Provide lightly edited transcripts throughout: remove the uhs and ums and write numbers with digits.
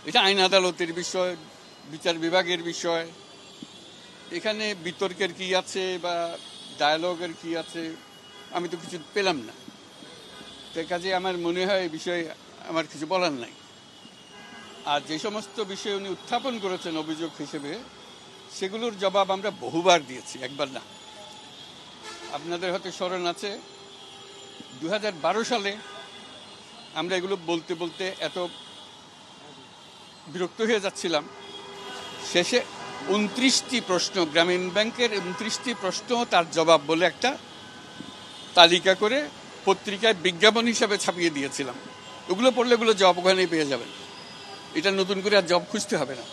এটা আইন আদালতের বিষয়, বিচার বিভাগের বিষয়। এখানে বিতর্কের কি আছে বা ডায়ালগের কি আছে আমি তো কিছু পেলাম না। তো কাজে আমার মনে হয় এই বিষয়ে আমার কিছু বলার নাই। আর যে সমস্ত বিষয় উনি উত্থাপন করেছেন অভিযোগ হিসেবে, সেগুলোর জবাব আমরা বহুবার দিয়েছি, একবার না। আপনাদের হয়তো স্মরণ আছে 2012 সালে আমরা এগুলো বলতে বলতে এত বিরক্ত হয়ে যাচ্ছিলাম, শেষে 29টি প্রশ্ন, গ্রামীণ ব্যাংকের 29টি প্রশ্ন তার জবাব বলে একটা তালিকা করে পত্রিকায় বিজ্ঞাপন হিসাবে ছাপিয়ে দিয়েছিলাম। ওগুলো পড়লে এগুলো জব ওখানেই পেয়ে যাবেন, এটা নতুন করে আর জব খুঁজতে হবে না।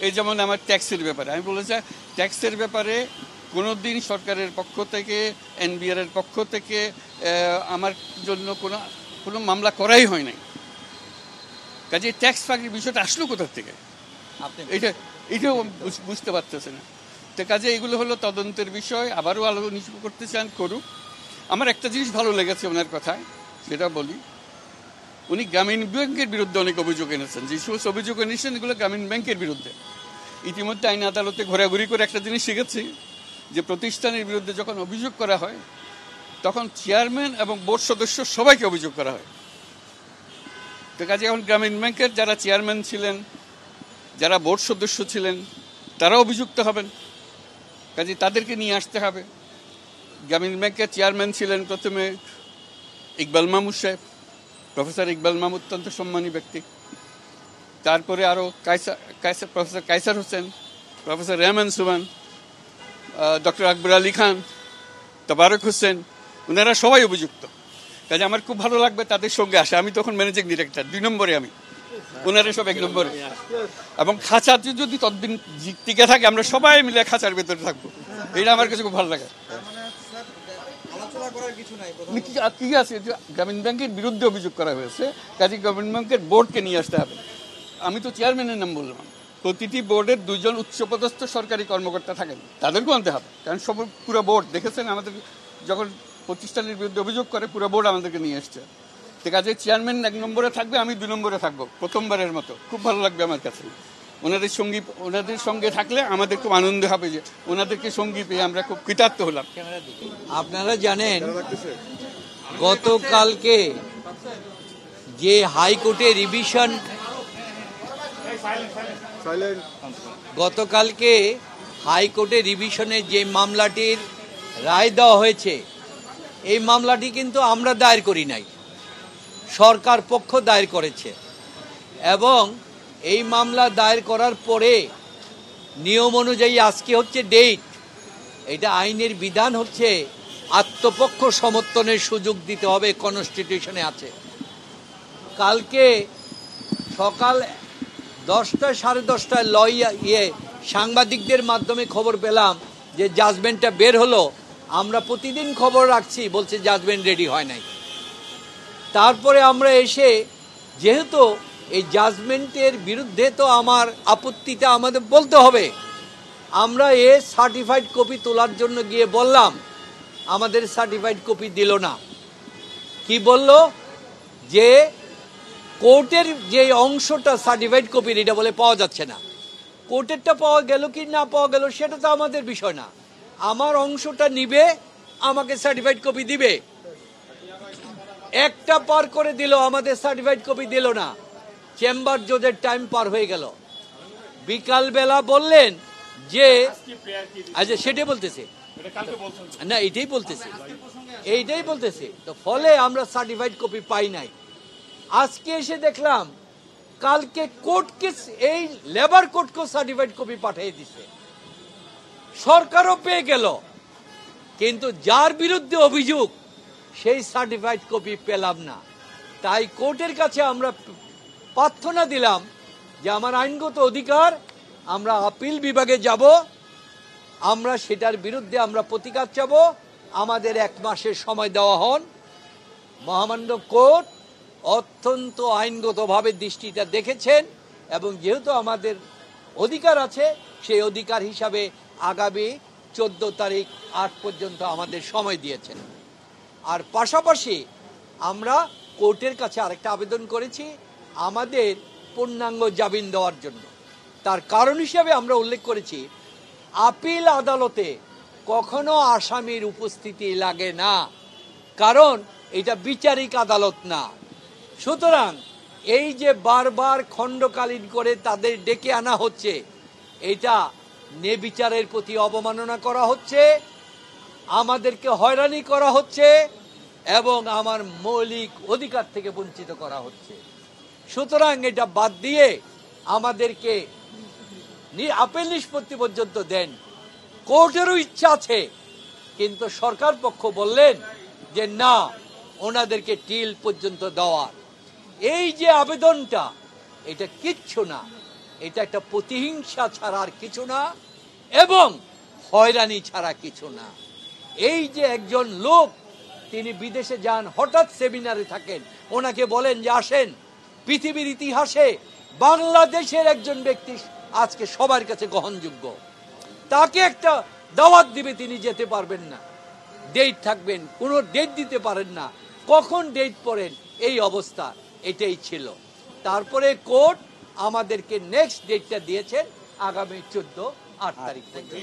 এই যেমন আমার ট্যাক্সের ব্যাপারে আমি বলেছি, ট্যাক্সের ব্যাপারে কোনোদিন সরকারের পক্ষ থেকে, এনবিআর এর পক্ষ থেকে আমার জন্য কোনো মামলা করাই হয় নাই। কাজে ট্যাক্স ফাঁকির বিষয়টা আসলো কোথার থেকে এটাও বুঝতে পারতেছে না। তো কাজে এগুলো হলো তদন্তের বিষয়। আবারও আলোচনা করতে চান, করুক। আমার একটা জিনিস ভালো লেগেছে ওনার কথায়, সেটা বলি। উনি গ্রামীণ ব্যাংকের বিরুদ্ধে অনেক অভিযোগ এনেছেন। যে সমস্ত অভিযোগ এনেছেন এগুলো গ্রামীণ ব্যাংকের বিরুদ্ধে। ইতিমধ্যে আইন আদালতে ঘোরাঘুরি করে একটা জিনিস শিখেছি, যে প্রতিষ্ঠানের বিরুদ্ধে যখন অভিযোগ করা হয় তখন চেয়ারম্যান এবং বোর্ড সদস্য সবাইকে অভিযোগ করা হয়। তো কাজে এখন গ্রামীণ ব্যাংকের যারা চেয়ারম্যান ছিলেন, যারা বোর্ড সদস্য ছিলেন, তারা অভিযুক্ত হবেন। কাজে তাদেরকে নিয়ে আসতে হবে। গ্রামীণ ব্যাংকের চেয়ারম্যান ছিলেন প্রথমে ইকবাল মাহমুদ সাহেব, প্রফেসর ইকবাল মাহমুদ, অত্যন্ত সম্মানী ব্যক্তি। তারপরে আরও প্রফেসর কায়সার হোসেন, প্রফেসর রেহমান সুবান, ডক্টর আকবর আলী খান, তবারক হোসেন, ওনারা সবাই অভিযুক্ত। কাজে আমার খুব ভালো লাগবে তাদের সঙ্গে আসে। আমি তখন ম্যানেজিং ডিরেক্টর, 2 নম্বরে আমি, ওনারা সব 1 নম্বরে। এবং খাঁচা যদি ততদিন টিকে থাকে, আমরা সবাই মিলে খাঁচার ভেতরে থাকবো। এটা আমার কাছে খুব ভালো লাগে। কি আছে, গ্রামীণ ব্যাংকের বিরুদ্ধে অভিযোগ করা হয়েছে, কাজে গ্রামীণ ব্যাংকের বোর্ডকে নিয়ে আসতে হবে। আমি তো চেয়ারম্যানের নাম বললাম, প্রতিটি বোর্ডের 2 জন উচ্চপদস্থ সরকারি কর্মকর্তা থাকেন, তাদেরকেও আনতে হবে। কারণ সব পুরো বোর্ড দেখেছেন, আমাদের যখন প্রতিষ্ঠানের বিরুদ্ধে অভিযোগ করে পুরো বোর্ড আমাদেরকে নিয়ে এসছে। ঠিক আছে, চেয়ারম্যান 1 নম্বরে থাকবে, আমি 2 নম্বরে থাকবো, প্রথমবারের মতো। খুব ভালো লাগবে আমার কাছে। ওনাদের সঙ্গে থাকলে আমাদের খুব আনন্দ হবে, যে ওনাদেরকে সঙ্গী পেয়ে আমরা খুব কৃতার্থ হলাম। আপনারা জানেন গতকালকে যে হাইকোর্টে রিভিশন, গতকালকে হাইকোর্টে রিভিশনে যে মামলাটির রায় দেওয়া হয়েছে, এই মামলাটি কিন্তু আমরা দায়ের করি নাই, সরকার পক্ষ দায়ের করেছে। এবং এই মামলা দায়ের করার পরে নিয়ম অনুযায়ী আজকে হচ্ছে ডেট, এটা আইনের বিধান হচ্ছে আত্মপক্ষ সমর্থনের সুযোগ দিতে হবে, কনস্টিটিউশনে আছে। কালকে সকাল 10টা 10:30 সাংবাদিকদের মাধ্যমে খবর পেলাম যে জাজমেন্টটা বের হলো। আমরা প্রতিদিন খবর রাখছি, বলছে জাজমেন্ট রেডি হয় নাই। তারপরে আমরা এসে, যেহেতু এই জাজমেন্টের বিরুদ্ধে তো আমার আপত্তিটা আমাদের বলতে হবে, আমরা সার্টিফাইড কপি তোলার জন্য গিয়ে বললাম, আমাদের সার্টিফাইড কপি দিল না। কি বলল, যে কোর্টের যে অংশটা সার্টিফাইড কপির, এটা বলে পাওয়া যাচ্ছে না। কোর্টেরটা পাওয়া গেল কি না পাওয়া গেল সেটা তো আমাদের বিষয় না, আমার অংশটা নিবে, আমাকে সার্টিফাইড কপি দিবে। একটা পার করে দিল, আমাদের সার্টিফাইড কপি দিল না। চেম্বার জজের টাইম পার হয়ে গেল। বিকালবেলা বললেন যে, আচ্ছা সেটাই বলতেছে না, এইটাই বলতেছে। তো ফলে আমরা সার্টিফাইড কপি পাই নাই। আজকে এসে দেখলাম কালকে কোর্টকে, এই লেবার কোর্টকে সার্টিফাইড কপি পাঠিয়ে দিছে, সরকারও পেয়ে গেল, কিন্তু যার বিরুদ্ধে অভিযোগ সেই সার্টিফাইড কপি পেলাম না। তাই কোর্টের কাছে আমরা প্রার্থনা দিলাম যে আমার আইনগত অধিকার, আমরা আপিল বিভাগে যাব, আমরা সেটার বিরুদ্ধে আমরা প্রতিকার চাব। আমাদের 1 মাসের সময় দেওয়া হন। মহামান্য কোর্ট অত্যন্ত আইনগতভাবে দৃষ্টিটা দেখেছেন, এবং যেহেতু আমাদের অধিকার আছে, সেই অধিকার হিসাবে আগামী 14 তারিখ 8 পর্যন্ত আমাদের সময় দিয়েছেন। আর পাশাপাশি আমরা কোর্টের কাছে আরেকটা আবেদন করেছি, আমাদের পূর্ণাঙ্গ জামিন দেওয়ার জন্য। তার কারণ হিসেবে আমরা উল্লেখ করেছি, আপিল আদালতে কখনো আসামির উপস্থিতি লাগে না, কারণ এটা বিচারিক আদালত না। সুতরাং এই যে বারবার খণ্ডকালীন করে তাদের ডেকে আনা হচ্ছে, এটা নেবিচারের প্রতি অবমাননা করা হচ্ছে, আমাদেরকে হয়রানি করা হচ্ছে এবং আমার মৌলিক অধিকার থেকে বঞ্চিত করা হচ্ছে। সুতরাং এটা বাদ দিয়ে আমাদেরকে আপিল নিষ্পত্তি পর্যন্ত দেন। কোর্টেরও ইচ্ছা আছে, কিন্তু সরকার পক্ষ বললেন যে না, ওনাদেরকে টিল পর্যন্ত দেওয়ার। এই যে আবেদনটা, এটা কিচ্ছু না, এটা একটা প্রতিহিংসা ছাড়া আর কিছু না এবং হয়রানি ছাড়া কিছু না। এই যে একজন লোক, তিনি বিদেশে যান, হঠাৎ সেমিনারে থাকেন, ওনাকে বলেন যে আসেন, পৃথিবীর ইতিহাসে বাংলাদেশের একজন ব্যক্তি আজকে সবার কাছে গ্রহণযোগ্য, তাকে একটা দাওয়াত দিবে, তিনি যেতে পারবেন না, ডেট থাকবেন, কোনো ডেট দিতে পারেন না, কখন ডেট পড়েন, এই অবস্থা এটাই ছিল। তারপরে কোর্ট আমাদেরকে নেক্সট ডেটটা দিয়েছেন আগামী 14-8 তারিখ থেকে।